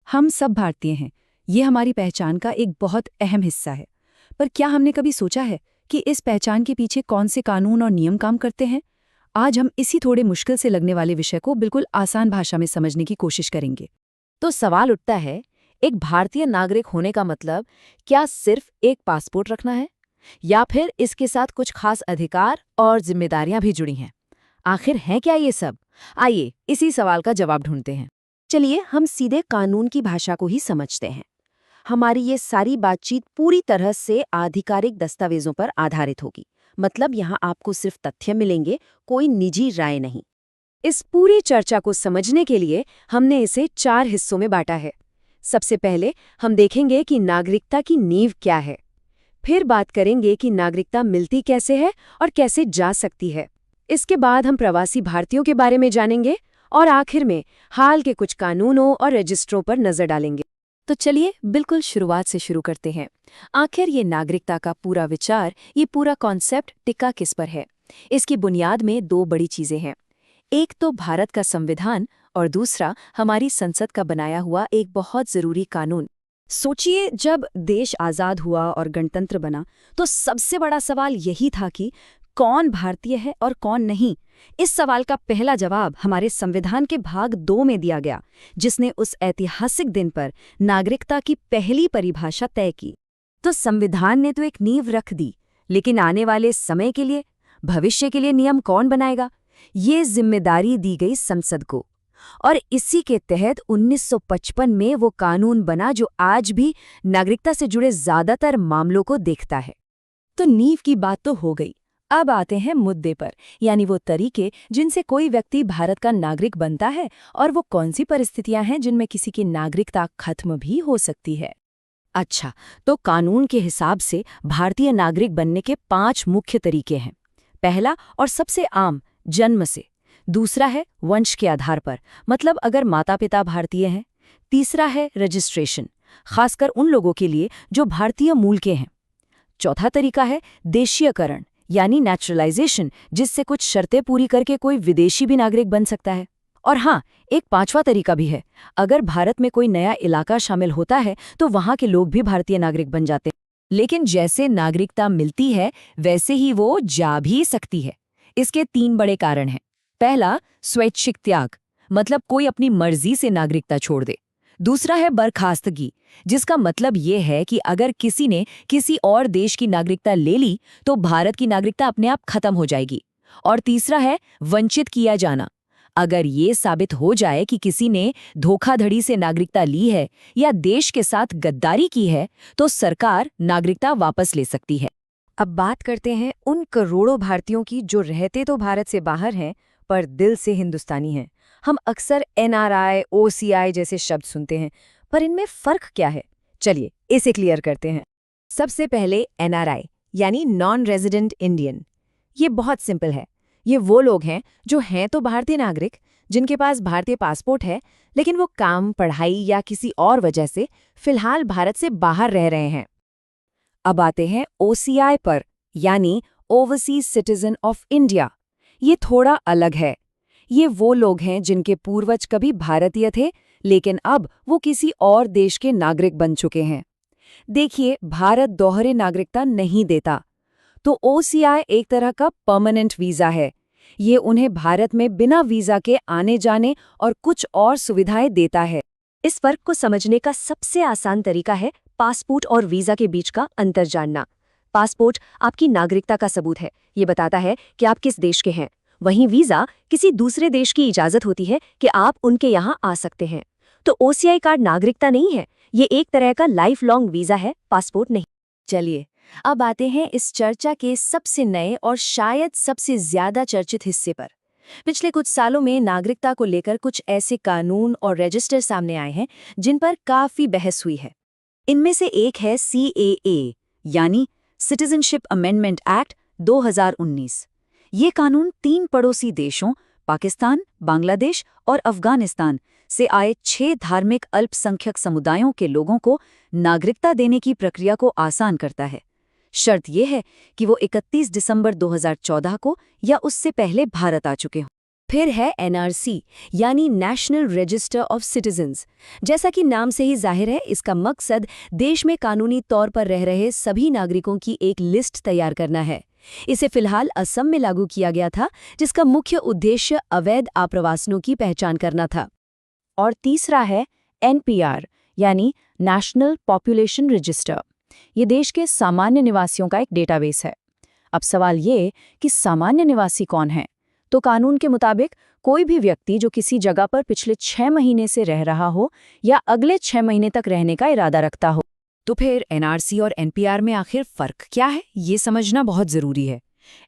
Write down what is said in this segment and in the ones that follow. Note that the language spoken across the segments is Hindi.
हम सब भारतीय हैं, ये हमारी पहचान का एक बहुत अहम हिस्सा है। पर क्या हमने कभी सोचा है कि इस पहचान के पीछे कौन से कानून और नियम काम करते हैं? आज हम इसी थोड़े मुश्किल से लगने वाले विषय को बिल्कुल आसान भाषा में समझने की कोशिश करेंगे। तो सवाल उठता है, एक भारतीय नागरिक होने का मतलब क्या सिर्फ एक पासपोर्ट रखना है, या फिर इसके साथ कुछ खास अधिकार और जिम्मेदारियां भी जुड़ी हैं? आखिर हैं क्या ये सब? आइए इसी सवाल का जवाब ढूंढते हैं। चलिए हम सीधे कानून की भाषा को ही समझते हैं। हमारी ये सारी बातचीत पूरी तरह से आधिकारिक दस्तावेजों पर आधारित होगी। मतलब यहाँ आपको सिर्फ तथ्य मिलेंगे, कोई निजी राय नहीं। इस पूरी चर्चा को समझने के लिए हमने इसे 4 हिस्सों में बांटा है। सबसे पहले हम देखेंगे कि नागरिकता की नींव क्या है। फिर बात करेंगे कि नागरिकता मिलती कैसे है और कैसे जा सकती है। इसके बाद हम प्रवासी भारतीयों के बारे में जानेंगे और आखिर में हाल के कुछ कानूनों और रजिस्ट्रों पर नजर डालेंगे। तो चलिए बिल्कुल शुरुआत से शुरू करते हैं। आखिर ये नागरिकता का पूरा विचार, ये पूरा कॉन्सेप्ट टिका किस पर है? इसकी बुनियाद में 2 बड़ी चीजें हैं। एक तो भारत का संविधान और दूसरा हमारी संसद का बनाया हुआ एक बहुत जरूरी कानून। सोचिए, जब देश आज़ाद हुआ और गणतंत्र बना तो सबसे बड़ा सवाल यही था कि कौन भारतीय है और कौन नहीं। इस सवाल का पहला जवाब हमारे संविधान के भाग 2 में दिया गया, जिसने उस ऐतिहासिक दिन पर नागरिकता की पहली परिभाषा तय की। तो संविधान ने तो एक नींव रख दी, लेकिन आने वाले समय के लिए, भविष्य के लिए नियम कौन बनाएगा? ये जिम्मेदारी दी गई संसद को। और इसी के तहत 1955 में वो कानून बना जो आज भी नागरिकता से जुड़े ज्यादातर मामलों को देखता है। तो नींव की बात तो हो गई। अब आते हैं मुद्दे पर, यानी वो तरीके जिनसे कोई व्यक्ति भारत का नागरिक बनता है और वो कौन सी परिस्थितियां हैं जिनमें किसी की नागरिकता खत्म भी हो सकती है। अच्छा, तो कानून के हिसाब से भारतीय नागरिक बनने के 5 मुख्य तरीके हैं। पहला और सबसे आम, जन्म से। दूसरा है वंश के आधार पर, मतलब अगर माता पिता भारतीय हैं। तीसरा है रजिस्ट्रेशन, खासकर उन लोगों के लिए जो भारतीय मूल के हैं। चौथा तरीका है देशीयकरण, यानी नेचुरलाइजेशन, जिससे कुछ शर्तें पूरी करके कोई विदेशी भी नागरिक बन सकता है। और हाँ, एक 5वां तरीका भी है। अगर भारत में कोई नया इलाका शामिल होता है तो वहाँ के लोग भी भारतीय नागरिक बन जाते हैं। लेकिन जैसे नागरिकता मिलती है वैसे ही वो जा भी सकती है। इसके 3 बड़े कारण हैं। पहला, स्वैच्छिक त्याग, मतलब कोई अपनी मर्जी से नागरिकता छोड़ दे। दूसरा है बर्खास्तगी, जिसका मतलब ये है कि अगर किसी ने किसी और देश की नागरिकता ले ली तो भारत की नागरिकता अपने आप खत्म हो जाएगी। और तीसरा है वंचित किया जाना। अगर ये साबित हो जाए कि किसी ने धोखाधड़ी से नागरिकता ली है या देश के साथ गद्दारी की है तो सरकार नागरिकता वापस ले सकती है। अब बात करते हैं उन करोड़ों भारतीयों की जो रहते तो भारत से बाहर हैं पर दिल से हिंदुस्तानी हैं। हम अक्सर NRI, OCI जैसे शब्द सुनते हैं, पर इनमें फर्क क्या है? चलिए इसे क्लियर करते हैं। सबसे पहले NRI यानी नॉन रेजिडेंट इंडियन। ये बहुत सिंपल है। ये वो लोग हैं जो हैं तो भारतीय नागरिक, जिनके पास भारतीय पासपोर्ट है, लेकिन वो काम, पढ़ाई या किसी और वजह से फिलहाल भारत से बाहर रह रहे हैं। अब आते हैं OCI पर, यानी ओवरसीज सिटीजन ऑफ इंडिया। ये थोड़ा अलग है। ये वो लोग हैं जिनके पूर्वज कभी भारतीय थे, लेकिन अब वो किसी और देश के नागरिक बन चुके हैं। देखिए, भारत दोहरे नागरिकता नहीं देता, तो OCI एक तरह का परमानेंट वीजा है। ये उन्हें भारत में बिना वीजा के आने जाने और कुछ और सुविधाएं देता है। इस फर्क को समझने का सबसे आसान तरीका है पासपोर्ट और वीजा के बीच का अंतर जानना। पासपोर्ट आपकी नागरिकता का सबूत है, ये बताता है कि आप किस देश के हैं। वहीं वीजा किसी दूसरे देश की इजाजत होती है कि आप उनके यहाँ आ सकते हैं। तो OCI कार्ड नागरिकता नहीं है, ये एक तरह का लाइफ लॉन्ग वीजा है, पासपोर्ट नहीं। चलिए अब आते हैं इस चर्चा के सबसे नए और शायद सबसे ज्यादा चर्चित हिस्से पर। पिछले कुछ सालों में नागरिकता को लेकर कुछ ऐसे कानून और रजिस्टर सामने आए हैं जिन पर काफी बहस हुई है। इनमें से एक है CAA यानी सिटीजनशिप अमेंडमेंट एक्ट 2019। ये कानून 3 पड़ोसी देशों पाकिस्तान, बांग्लादेश और अफगानिस्तान से आए 6 धार्मिक अल्पसंख्यक समुदायों के लोगों को नागरिकता देने की प्रक्रिया को आसान करता है। शर्त यह है कि वो 31 दिसंबर 2014 को या उससे पहले भारत आ चुके हों। फिर है एनआरसी यानी नेशनल रजिस्टर ऑफ सिटीजन्स। जैसा कि नाम से ही जाहिर है, इसका मकसद देश में कानूनी तौर पर रह रहे सभी नागरिकों की एक लिस्ट तैयार करना है। इसे फिलहाल असम में लागू किया गया था, जिसका मुख्य उद्देश्य अवैध आप्रवासनों की पहचान करना था। और तीसरा है एनपीआर यानी नेशनल पॉपुलेशन रजिस्टर। ये देश के सामान्य निवासियों का एक डेटाबेस है। अब सवाल ये कि सामान्य निवासी कौन है? तो कानून के मुताबिक कोई भी व्यक्ति जो किसी जगह पर पिछले 6 महीने से रह रहा हो या अगले 6 महीने तक रहने का इरादा रखता हो। तो फिर एनआरसी और एनपीआर में आखिर फर्क क्या है, ये समझना बहुत जरूरी है।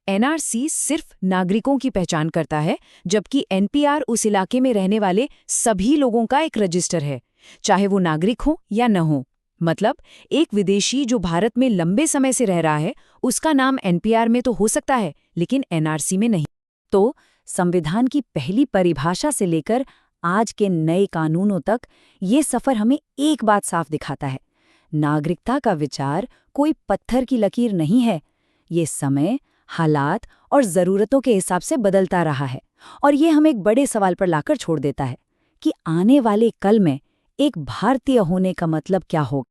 एनआरसी सिर्फ नागरिकों की पहचान करता है, जबकि एनपीआर उस इलाके में रहने वाले सभी लोगों का एक रजिस्टर है, चाहे वो नागरिक हो या न हो। मतलब एक विदेशी जो भारत में लंबे समय से रह रहा है, उसका नाम एनपीआर में तो हो सकता है, लेकिन एनआरसी में नहीं। तो संविधान की पहली परिभाषा से लेकर आज के नए कानूनों तक ये सफर हमें एक बात साफ दिखाता है। नागरिकता का विचार कोई पत्थर की लकीर नहीं है। ये समय, हालात और ज़रूरतों के हिसाब से बदलता रहा है। और ये हमें एक बड़े सवाल पर लाकर छोड़ देता है कि आने वाले कल में एक भारतीय होने का मतलब क्या होगा।